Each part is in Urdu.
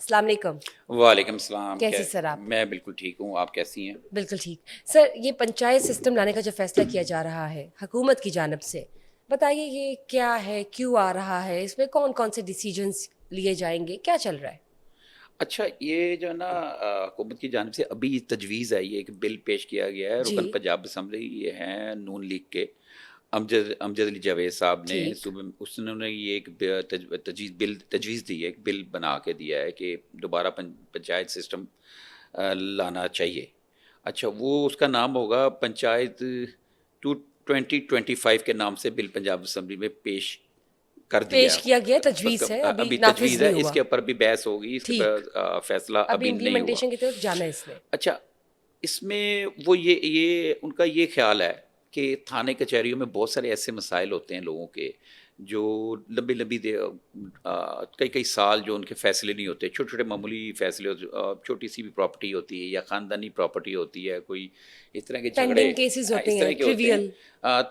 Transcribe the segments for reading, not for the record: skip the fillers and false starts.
السلام علیکم. وعلیکم السلام. کیسے سر آپ؟ میں بالکل ٹھیک ہوں, آپ کیسی ہیں؟ بالکل ٹھیک. سر یہ پنچایت سسٹم لانے کا جو فیصلہ کیا جا رہا ہے حکومت کی جانب سے, بتائیے یہ کیا ہے, کیوں آ رہا ہے, اس میں کون کون سے ڈیسیجنس لیے جائیں گے, کیا چل رہا ہے؟ اچھا, یہ جو ہے نا حکومت کی جانب سے ابھی تجویز آئی ہے, ایک بل پیش کیا گیا ہے. رکن جی پنجاب اسمبلی یہ ہیں نون لیگ کے امجد علی جاوید صاحب نے ٹھیک. صبح انہوں نے یہ ایک تجویز دی ہے, ایک بل بنا کے دیا ہے کہ دوبارہ پنچایت سسٹم لانا چاہیے. اچھا, وہ اس کا نام ہوگا پنچایت 2025 کے نام سے بل پنجاب اسمبلی میں پیش کر دیا پیش کیا گیا, ہے. تجویز ہے, ابھی ابھی نافذ تجویز ہے, نہیں اس ہوا. کے اوپر بھی بحث ہوگی, اس کے ٹھیک, اوپر فیصلہ ابھی ابھی نہیں ہوا. امپلیمنٹیشن کی طرف جانا ہے اس نے. اچھا, اس میں وہ یہ ان کا یہ خیال ہے کہ تھانے کچہریوں میں بہت سارے ایسے مسائل ہوتے ہیں لوگوں کے جو لمبی کئی سال جو ان کے فیصلے نہیں ہوتے, چھوٹے چھوٹے معمولی فیصلے, چھوٹی سی بھی پراپرٹی ہوتی ہے یا خاندانی پراپرٹی ہوتی ہے, کوئی اس طرح کے جھگڑے پینڈنگ کیسز ہوتے اس ہیں, طرح کے ہوتے ہیں. ٹریویل.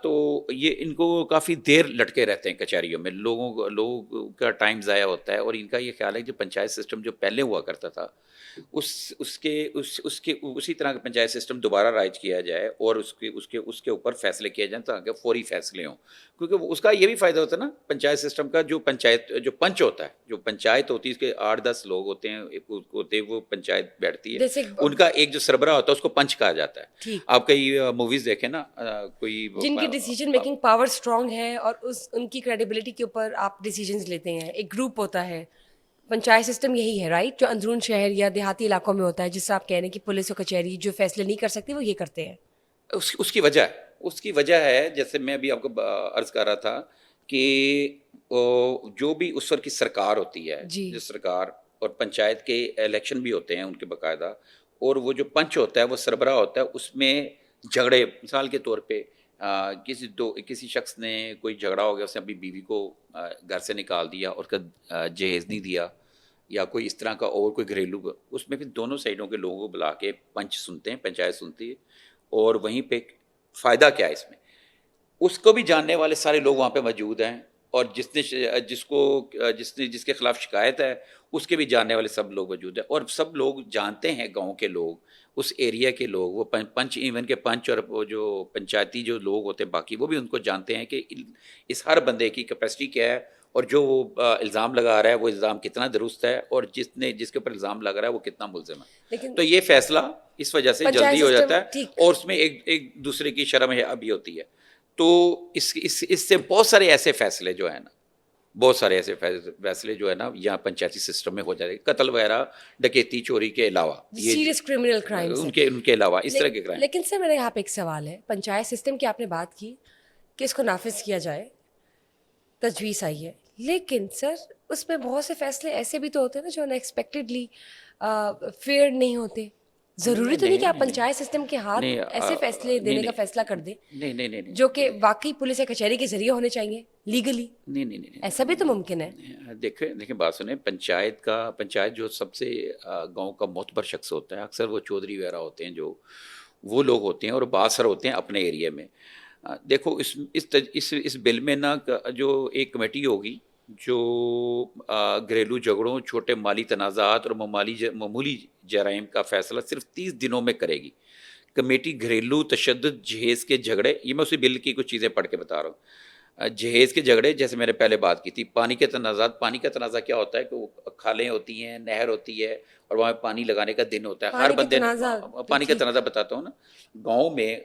تو یہ ان کو کافی دیر لٹکے رہتے ہیں کچہریوں میں, لوگوں کا ٹائم ضائع ہوتا ہے. اور ان کا یہ خیال ہے کہ جو پنچایت سسٹم جو پہلے ہوا کرتا تھا اسی طرح کا پنچایت سسٹم دوبارہ رائج کیا جائے اور اس کے اوپر فیصلے کیے جائیں تاکہ فوری فیصلے ہوں. کیونکہ اس کا یہ بھی فائدہ ہوتا ہے نا پنچایت سسٹم کا, جو پنچ ہوتا ہے, جو پنچایت ہوتی ہے اس کے 8-10 لوگ ہوتے ہیں, وہ پنچایت بیٹھتی ہے, جیسے ان کا ایک جو سربراہ ہوتا ہے اس کو پنچ کہا جاتا ہے. ٹھیک, آپ کئی موویز دیکھیں نا, کوئی جن کی ڈیسیجن میکنگ پاور اسٹرانگ ہے اور ان کی کریڈیبلٹی کے اوپر آپ ڈیسیجنز لیتے ہیں, ایک گروپ ہوتا ہے. پنچایت سسٹم یہی ہے رائٹ, جو اندرون شہر یا دیہاتی علاقوں میں ہوتا ہے, جس سے آپ کہہ رہے ہیں کہ پولیس اور کچہری جو فیصلے نہیں کر سکتی وہ یہ کرتے ہیں. اس کی وجہ ہے, جیسے میں ابھی آپ کو عرض کر رہا تھا کہ جو بھی اس وقت کی سرکار ہوتی ہے, جی جو سرکار اور پنچایت کے الیکشن بھی ہوتے ہیں ان کے باقاعدہ, اور وہ جو پنچ ہوتا ہے وہ سربراہ ہوتا ہے, اس میں جھگڑے, مثال کے طور پہ کسی شخص نے کوئی جھگڑا ہو گیا, اس نے اپنی بیوی کو گھر سے نکال دیا اور اس کا جہیز نہیں دیا, یا کوئی اس طرح کا اور کوئی گھریلو, اس میں پھر دونوں سائڈوں کے لوگوں کو بلا کے پنچ سنتے ہیں, پنچایت سنتی ہے. اور وہیں پہ فائدہ کیا ہے اس میں, اس کو بھی جاننے والے سارے لوگ وہاں پہ موجود ہیں, اور جس کے خلاف شکایت ہے اس کے بھی جاننے والے سب لوگ موجود ہیں, اور سب لوگ جانتے ہیں, گاؤں کے لوگ, اس ایریا کے لوگ, وہ پنچ, ایون کے پنچ اور وہ جو پنچایتی جو لوگ ہوتے ہیں باقی, وہ بھی ان کو جانتے ہیں کہ اس ہر بندے کی کیپیسٹی کیا ہے, اور جو وہ الزام لگا رہا ہے وہ الزام کتنا درست ہے, اور جس کے اوپر الزام لگ رہا ہے وہ کتنا ملزم ہے. لیکن تو یہ فیصلہ اس وجہ سے پنچایت جلدی ہو سسٹم جاتا ہے, ٹھیک, اور اس میں ایک دوسرے کی شرم ابھی ہوتی ہے. تو اس سے بہت سارے ایسے فیصلے جو ہیں نا, بہت سارے ایسے فیصلے جو ہے نا یہاں پنچایتی سسٹم میں ہو جاتے ہیں, قتل وغیرہ, ڈکیتی, چوری کے علاوہ, یہ سیریس کرمنل کرائمس ہیں. ان کے علاوہ اس طرح کے کرائم. لیکن سر میرے یہاں پہ ایک سوال ہے, پنچایت سسٹم کی آپ نے بات کی کہ اس کو نافذ کیا جائے, تجویز آئی ہے, لیکن سر اس میں بہت سے فیصلے ایسے بھی تو ہوتے ہیں نا جو ان ایکسپیکٹڈلی فیئر نہیں ہوتے. ضروری تو نہیں کہ آپ پنچایت سسٹم کے ہاتھ ایسے فیصلے دینے کا فیصلہ کر دیں جو کہ واقعی پولیس یا کچہری کے ذریعے ہونے چاہیے لیگلی, نہیں, ایسا بھی تو ممکن ہے. دیکھیں بات سنیں, پنچایت جو سب سے گاؤں کا معتبر شخص ہوتا ہے, اکثر وہ چودھری وغیرہ ہوتے ہیں, جو وہ لوگ ہوتے ہیں اور بااثر ہوتے ہیں اپنے ایریا میں. دیکھو اس بل میں نا جو ایک کمیٹی ہوگی جو گھریلو جھگڑوں, چھوٹے مالی تنازعات اور معمولی جرائم کا فیصلہ صرف 30 دنوں میں کرے گی. کمیٹی گھریلو تشدد, جہیز کے جھگڑے, یہ میں اسی بل کی کچھ چیزیں پڑھ کے بتا رہا ہوں. جہیز کے جھگڑے, جیسے میں نے پہلے بات کی تھی, پانی کے تنازعات. پانی کا تنازع کیا ہوتا ہے کہ وہ کھالیں ہوتی ہیں, نہر ہوتی ہے, اور وہاں پانی لگانے کا دن ہوتا ہے. ہر بندے پانی کا تنازع بتاتا ہوں نا, گاؤں میں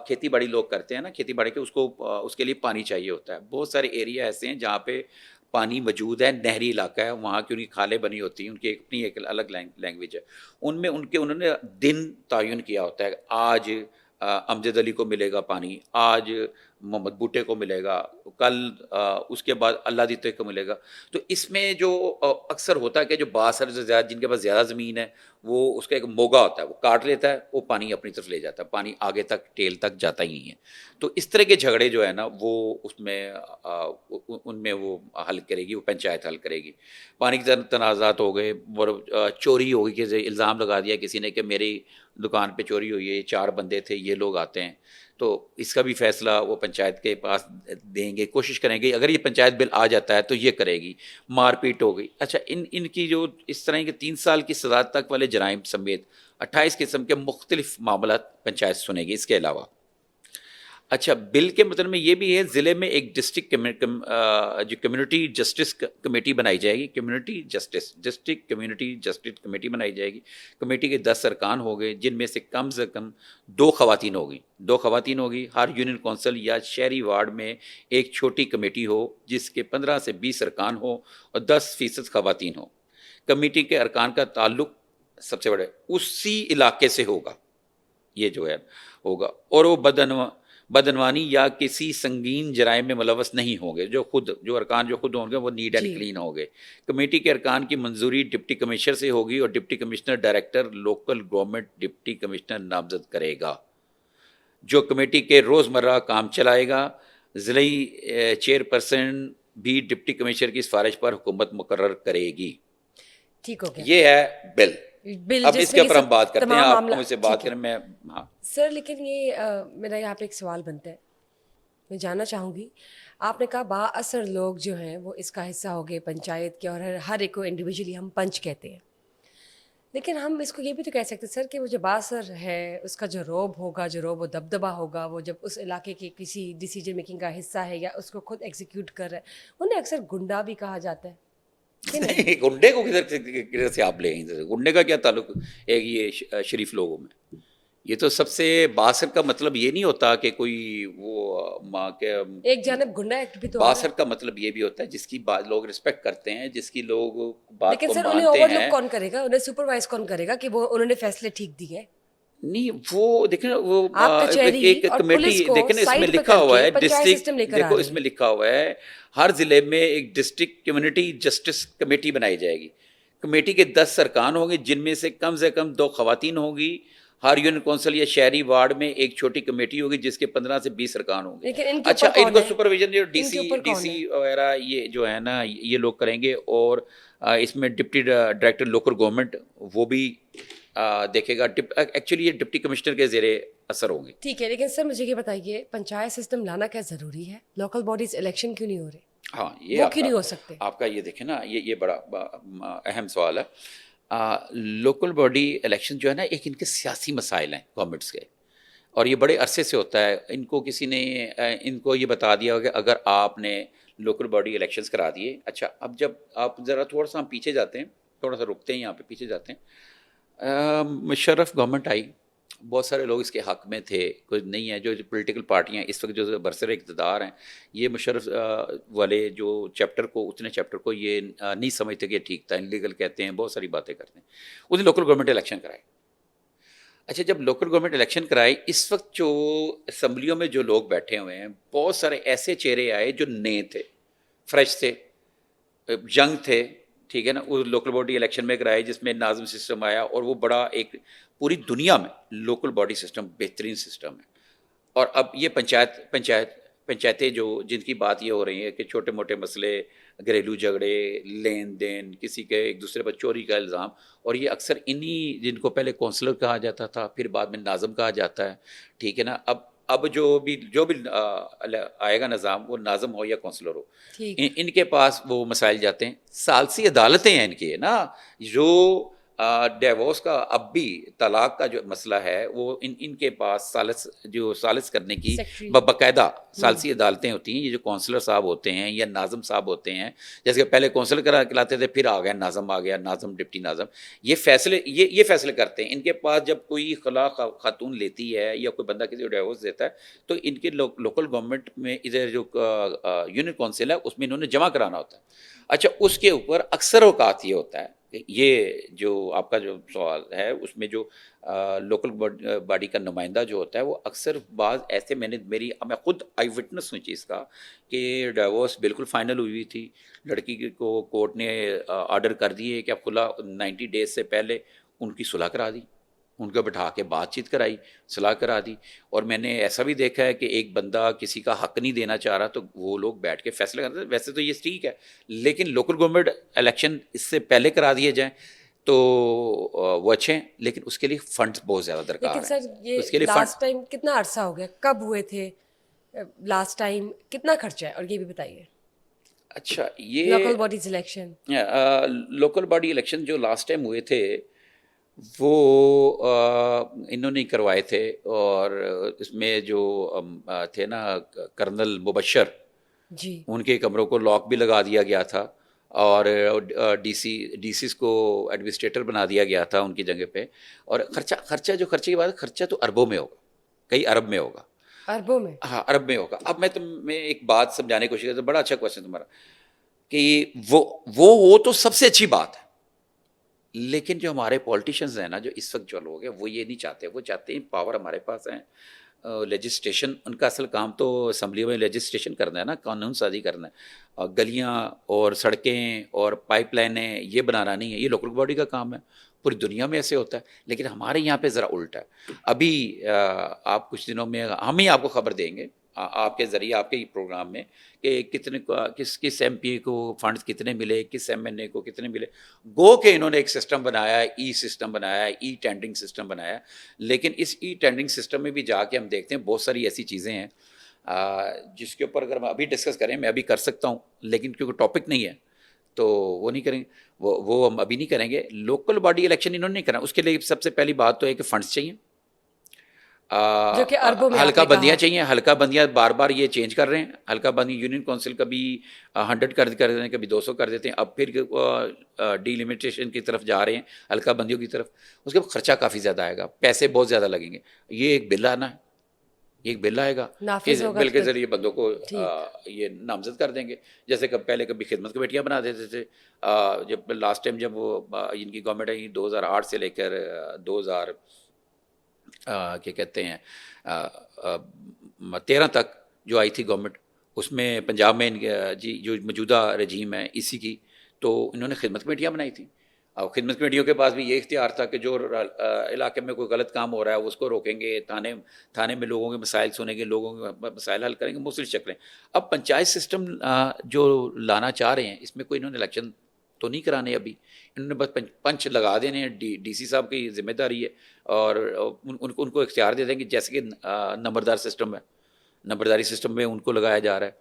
کھیتی باڑی لوگ کرتے ہیں نا, کھیتی باڑی کے اس کے لیے پانی چاہیے ہوتا ہے. بہت سارے ایریا ایسے ہیں جہاں پہ پانی موجود ہے, نہری علاقہ ہے, وہاں کی ان کی کھالیں بنی ہوتی ہیں, ان کی اپنی ایک الگ لینگویج ہے. ان میں انہوں نے دن تعین کیا ہوتا ہے, آج امجد علی کو ملے گا پانی, آج محمد بوٹے کو ملے گا, کل اس کے بعد اللہ دیتے کو ملے گا. تو اس میں جو اکثر ہوتا ہے کہ جو بااثر جن کے پاس زیادہ زمین ہے, وہ اس کا ایک موگا ہوتا ہے, وہ کاٹ لیتا ہے, وہ پانی اپنی طرف لے جاتا ہے, پانی آگے تک ٹیل تک جاتا ہی نہیں ہے. تو اس طرح کے جھگڑے جو ہے نا وہ ان میں وہ حل کرے گی, وہ پنچایت حل کرے گی. پانی کے تنازعات ہو گئے, اور چوری ہوگی, کہ الزام لگا دیا کسی نے کہ میری دکان پہ چوری ہوئی ہے, 4 بندے تھے, یہ لوگ آتے ہیں, تو اس کا بھی فیصلہ وہ پنچایت کے پاس دیں گے, کوشش کریں گے اگر یہ پنچایت بل آ جاتا ہے تو یہ کرے گی, مار پیٹ ہو گئی. اچھا ان کی جو اس طرح کے 3 سال کی سزا تک والے جرائم سمیت 28 قسم کے مختلف معاملات پنچایت سنے گی. اس کے علاوہ اچھا بل کے مطلب میں یہ بھی ہے, ضلع میں ایک ڈسٹرکٹ جو کمیونٹی جسٹس کمیٹی بنائی جائے گی, ڈسٹرکٹ کمیونٹی جسٹس کمیٹی بنائی جائے گی. کمیٹی کے 10 ارکان ہو گئے جن میں سے کم 2 خواتین ہوگی. ہر یونین کونسل یا شہری وارڈ میں ایک چھوٹی کمیٹی ہو جس کے 15 سے 20 ارکان ہو اور 10% خواتین ہو. کمیٹی کے ارکان کا تعلق سب سے بڑے اسی علاقے سے ہوگا, یہ جو ہے ہوگا, اور وہ بدعنوانی یا کسی سنگین جرائم میں ملوث نہیں ہوں گے. جو ارکان جو خود ہوں گے وہ نیٹ اینڈ کلین ہوں گے. کمیٹی کے ارکان کی منظوری ڈپٹی کمشنر سے ہوگی اور deputy commissioner director local government deputy commissioner نامزد کرے گا جو کمیٹی کے روزمرہ کام چلائے گا. ضلعی چیئرپرسن بھی ڈپٹی کمشنر کی سفارش پر حکومت مقرر کرے گی. ٹھیک ہو گیا, یہ ہے بل. اب اس کے اوپر ہم بات کرتے ہیں, آپ مجھ سے بات کریں. میں سر لیکن یہ میرا یہاں پہ ایک سوال بنتا ہے, میں جاننا چاہوں گی. آپ نے کہا با اثر لوگ جو ہیں وہ اس کا حصہ ہو گئے پنچایت کے, اور ہر ایک کو انڈیویجولی ہم پنچ کہتے ہیں, لیکن ہم اس کو یہ بھی تو کہہ سکتے سر کہ وہ جو باثر ہے اس کا جو روب ہوگا, جو روب و دبدبا ہوگا, وہ جب اس علاقے کے کسی ڈیسیجن میکنگ کا حصہ ہے یا اس کو خود ایگزیکیوٹ کر رہا ہے, انہیں اکثر گنڈا بھی کہا جاتا ہے. گنڈے کو کدھر سے آپ لے آئیں؟ گنڈے کا کیا تعلق ہے یہ شریف لوگوں میں؟ یہ تو سب سے باثر کا مطلب یہ نہیں ہوتا کہ کوئی وہ ماں کے ایک جانب گنڈا ایکٹ بھی تو باثر کا مطلب یہ بھی ہوتا ہے جس کی لوگ رسپیکٹ کرتے ہیں, جس کی لوگ بات لیکن کو سر انہیں مانتے اوور ہیں. لک کون کرے گا, انہیں سپروائز کون کرے گا کہ وہ انہوں نے فیصلے ٹھیک دیے؟ نہیں وہ دیکھیں وہ ایک کمیٹی دیکھیں اس میں لکھا ہوا ہے ڈسٹرکٹ, دیکھو اس میں لکھا ہوا ہے ہر ضلع میں ایک ڈسٹرکٹ کمیونٹی جسٹس کمیٹی بنائی جائے گی. کمیٹی کے 10 ارکان ہوں گے جن میں سے کم 2 خواتین ہوں گی. ہر یونین کونسل یا شہری وارڈ میں ایک چھوٹی کمیٹی ہوگی جس کے 15 سے 20 ارکان ہوں گے. اچھا ان کو سپرویژن جو ڈی سی وغیرہ یہ جو ہے نا یہ لوگ کریں گے, اور اس میں ڈپٹی ڈائریکٹر لوکل گورنمنٹ وہ بھی دیکھے گا. ایکچولی یہ ڈپٹی کمشنر کے زیر اثر ہوں گے. ٹھیک ہے, لیکن سر مجھے یہ بتائیے پنچایت سسٹم لانا کیا ضروری ہے؟ لوکل باڈیز الیکشن کیوں نہیں ہو رہے؟ ہاں یہ وہ کیوں نہیں ہو سکتے؟ آپ کا یہ دیکھیں نا یہ بڑا اہم سوال ہے. لوکل باڈی الیکشن جو ہے نا ایک ان کے سیاسی مسائل ہیں گورنمنٹس کے, اور یہ بڑے عرصے سے ہوتا ہے. ان کو کسی نے ان کو یہ بتا دیا کہ اگر آپ نے لوکل باڈی الیکشنز کرا دیے. اچھا اب جب آپ ذرا تھوڑا سا ہم پیچھے جاتے ہیں, تھوڑا سا رکتے ہیں یہاں پہ پیچھے جاتے ہیں. مشرف گورنمنٹ آئی, بہت سارے لوگ اس کے حق میں تھے, کوئی نہیں ہے. جو پولیٹیکل پارٹیاں اس وقت جو برسر اقتدار ہیں یہ مشرف والے جو چیپٹر کو اتنے چیپٹر کو یہ نہیں سمجھتے کہ ٹھیک تھا, انلیگل کہتے ہیں, بہت ساری باتیں کرتے ہیں. اس نے لوکل گورنمنٹ الیکشن کرائے. اچھا جب لوکل گورنمنٹ الیکشن کرائے, اس وقت جو اسمبلیوں میں جو لوگ بیٹھے ہوئے ہیں بہت سارے ایسے چہرے آئے جو نئے تھے, فریش تھے, ینگ تھے. ٹھیک ہے نا, وہ لوکل باڈی الیکشن میں کرائے جس میں ناظم سسٹم آیا, اور وہ بڑا ایک پوری دنیا میں لوکل باڈی سسٹم بہترین سسٹم ہے. اور اب یہ پنچایتیں جو جن کی بات یہ ہو رہی ہے کہ چھوٹے موٹے مسئلے, گھریلو جھگڑے, لین دین, کسی کے ایک دوسرے پر چوری کا الزام, اور یہ اکثر انہی جن کو پہلے کونسلر کہا جاتا تھا پھر بعد میں ناظم کہا جاتا ہے. ٹھیک ہے نا, اب جو بھی آئے گا نظام, وہ ناظم ہو یا کونسلر ہو, ان کے پاس وہ مسائل جاتے ہیں. ثالثی عدالتیں ہیں ان کی نا, جو ڈیورس کا اب بھی طلاق کا جو مسئلہ ہے وہ ان کے پاس ثالث کرنے کی باقاعدہ ثالثی عدالتیں ہوتی ہیں. یہ جو کونسلر صاحب ہوتے ہیں یا ناظم صاحب ہوتے ہیں, جیسے کہ پہلے کونسلر کہلاتے تھے, پھر آ گیا ناظم ڈپٹی ناظم, یہ فیصلے کرتے ہیں. ان کے پاس جب کوئی خلا خاتون لیتی ہے یا کوئی بندہ کسی کو ڈیورس دیتا ہے تو ان کے لوکل گورنمنٹ میں ادھر جو یونین کونسل ہے اس میں انہوں نے جمع کرانا ہوتا ہے. اچھا اس کے اوپر اکثر اوقات یہ ہوتا ہے, یہ جو آپ کا جو سوال ہے اس میں جو لوکل باڈی کا نمائندہ جو ہوتا ہے وہ اکثر بعض ایسے میں خود آئی وٹنس ہوں چیز کا کہ ڈائیورس بالکل فائنل ہوئی تھی, لڑکی کو کورٹ نے آرڈر کر دیے کہ اب خلا 90 ڈیز سے پہلے ان کی صلح کرا دی, ان کو بٹھا کے بات چیت کرائی, صلاح کرا دی. اور میں نے ایسا بھی دیکھا ہے کہ ایک بندہ کسی کا حق نہیں دینا چاہ رہا تو وہ لوگ بیٹھ کے فیصلے کرتے ہیں. ویسے تو یہ ٹھیک ہے, لیکن لوکل گورنمنٹ الیکشن اس سے پہلے کرا دیے جائیں تو وہ اچھے ہیں، لیکن اس کے لیے فنڈز بہت زیادہ درکار لیکن ہیں. سر اس کے یہ لیے لاسٹ ٹائم کتنا عرصہ ہو گیا، کب ہوئے تھے لاسٹ ٹائم، کتنا خرچہ ہے، اور یہ بھی بتائیے. اچھا یہ local bodies election local body election جو لاسٹ ٹائم ہوئے تھے وہ انہوں نے کروائے تھے، اور اس میں جو تھے نا کرنل مبشر، جی. ان کے کمروں کو لاک بھی لگا دیا گیا تھا، اور ڈی سیز کو ایڈمنسٹریٹر بنا دیا گیا تھا ان کی جگہ پہ. اور خرچہ جو خرچے کی بات ہے، خرچہ تو اربوں میں ہوگا، کئی ارب میں ہوگا. اربوں میں. ہاں ارب میں ہوگا. اب میں تمہیں ایک بات سمجھانے کی کوشش کرتا ہوں، بڑا اچھا کوشچن تمہارا، کہ وہ ہو تو سب سے اچھی بات ہے، لیکن جو ہمارے پولیٹیشنز ہیں نا، جو اس وقت جو لوگ ہیں وہ یہ نہیں چاہتے. وہ چاہتے ہیں پاور ہمارے پاس ہے، لیجسلیشن، ان کا اصل کام تو اسمبلی میں لیجسلیشن کرنا ہے نا، قانون سازی کرنا ہے. اور گلیاں اور سڑکیں اور پائپ لائنیں یہ بنانا نہیں ہے، یہ لوکل باڈی کا کام ہے. پوری دنیا میں ایسے ہوتا ہے، لیکن ہمارے یہاں پہ ذرا الٹا ہے. ابھی آپ کچھ دنوں میں ہم ہی آپ کو خبر دیں گے آپ کے ذریعے، آپ کے پروگرام میں، کہ کتنے کس ایم پی کو فنڈز کتنے ملے، کس ایم این اے کو کتنے ملے. گو کہ انہوں نے ایک سسٹم بنایا ہے، ای سسٹم بنایا ہے، ای ٹینڈرنگ سسٹم بنایا ہے. لیکن اس ای ٹینڈرنگ سسٹم میں بھی جا کے ہم دیکھتے ہیں بہت ساری ایسی چیزیں ہیں جس کے اوپر اگر ہم ابھی ڈسکس کریں، میں ابھی کر سکتا ہوں، لیکن کیونکہ ٹاپک نہیں ہے تو وہ نہیں کریں گے، وہ ہم ابھی نہیں کریں گے. لوکل باڈی الیکشن انہوں نے نہیں کرنا. اس کے لیے سب سے پہلی بات تو ہے کہ فنڈز چاہیے، جو کہ اربوں میں آپ حلقہ نے بندیاں کہا. چاہیے. حلقہ بندیاں بار بار یہ چینج کر رہے ہیں. حلقہ بندی یونین کونسل کبھی 100 کر دیتے ہیں، کبھی 200 کر دیتے ہیں. اب پھر ڈی لمیٹیشن کی طرف جا رہے ہیں، حلقہ بندیوں کی طرف. اس کے بعد خرچہ کافی زیادہ آئے گا، پیسے بہت زیادہ لگیں گے. یہ ایک بل آنا ہے، ایک بل آئے گا کہ نافذ ہوگا بل کے ذریعے بندوں کو ٹھیک. یہ نامزد کر دیں گے. جیسے کہ پہلے کبھی خدمت کمیٹیاں بنا دیتے تھے. جب لاسٹ ٹائم جب وہ ان کی گورنمنٹ آئی 2008 سے لے کر 2000 کیا کہتے ہیں 13 تک جو آئی تھی گورنمنٹ، اس میں پنجاب میں جی جو موجودہ رجیم ہے اسی کی، تو انہوں نے خدمت کمیٹیاں بنائی تھیں. اور خدمت کمیٹیوں کے پاس بھی یہ اختیار تھا کہ جو علاقے میں کوئی غلط کام ہو رہا ہے اس کو روکیں گے، تھانے میں لوگوں کے مسائل سنیں گے، لوگوں کے مسائل حل کریں گے، مختلف شکلیں. اب پنچایت سسٹم جو لانا چاہ رہے ہیں، اس میں کوئی انہوں نے الیکشن تو نہیں کرانے ابھی. انہوں نے بس پنچ لگا دینے ہیں. ڈی سی صاحب کی ذمہ داری ہے، اور ان کو اختیار دے دیں گے، جیسے کہ نمبردار سسٹم ہے، نمبرداری سسٹم میں ان کو لگایا جا رہا ہے.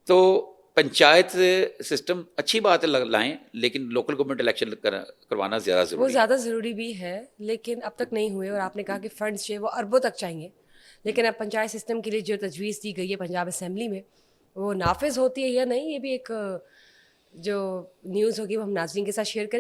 تو پنچایت سسٹم اچھی بات ہے لائیں، لیکن لوکل گورنمنٹ الیکشن کروانا زیادہ وہ ضروری ہے. زیادہ ضروری بھی ہے، لیکن اب تک نہیں ہوئے. اور آپ نے کہا کہ فنڈز جو ہے وہ اربوں تک چاہیے، لیکن اب پنچایت سسٹم کے لیے جو تجویز دی گئی ہے پنجاب اسمبلی میں، وہ نافذ ہوتی ہے یا نہیں، یہ بھی ایک جو نیوز ہوگی وہ ہم ناظرین کے ساتھ شیئر کریں گے.